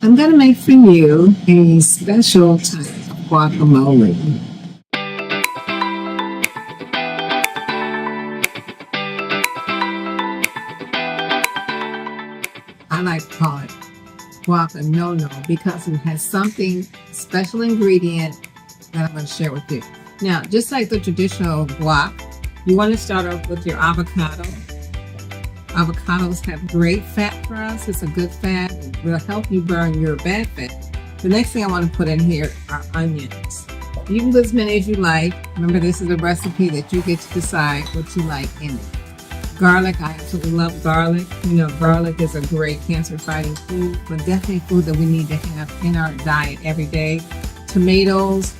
I'm going to make for you a special type of guacamole. I like to call it Guac-a-No-No because it has something, special ingredient that I'm going to share with you. Now, just like the traditional guac, you want to start off with your avocado. Avocados have great fat for us. It's a good fat. It will help you burn your bad fat. The next thing I want to put in here are onions. You can put as many as you like. Remember, this is a recipe that you get to decide what you like in it. Garlic, I absolutely love garlic. You know, garlic is a great cancer-fighting food, but definitely food that we need to have in our diet every day. Tomatoes,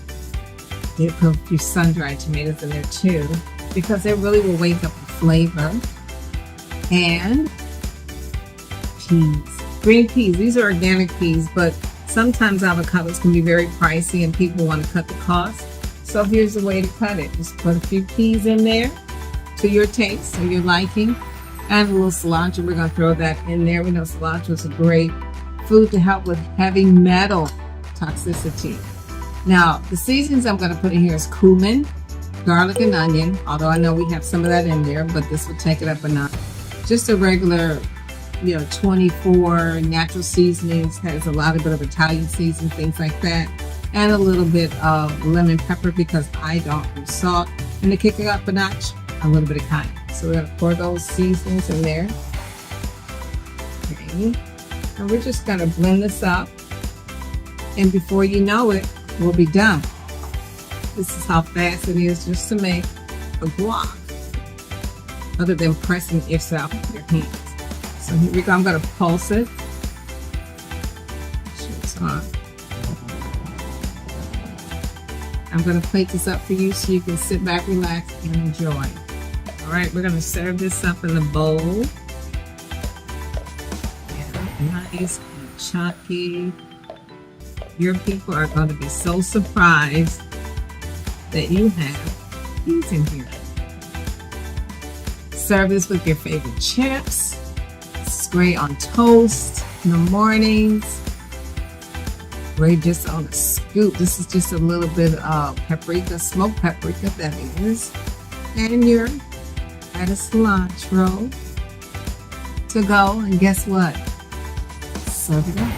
they put a few sun-dried tomatoes in there too, because they really will wake up the flavor. And peas, green peas. These are organic peas, but sometimes avocados can be very pricey and people want to cut the cost. So here's the way to cut it. Just put a few peas in there to your taste or your liking. Add a little cilantro. We're going to throw that in there. We know cilantro is a great food to help with heavy metal toxicity. Now, the seasonings I'm going to put in here is cumin, garlic, and onion. Although I know we have some of that in there, but this will take it up a notch. Just a regular, 24 natural seasonings. Has a lot of bit of Italian seasoning, things like that. And a little bit of lemon pepper because I don't do salt. And to kick it up a notch, a little bit of cayenne. So we're going to pour those seasonings in there. Okay. And we're just going to blend this up. And before you know it, we'll be done. This is how fast it is just to make a guac, other than pressing yourself with your hands. So here we go. I'm going to pulse it. I'm going to plate this up for you so you can sit back, relax, and enjoy. All right, we're going to serve this up in a bowl. And nice and chunky. Your people are going to be so surprised that you have peas in here. Serve this with your favorite chips. It's great on toast in the mornings. Great just on a scoop. This is just a little bit of paprika, smoked paprika that is. And your add a cilantro to go. And guess what? Serve it up.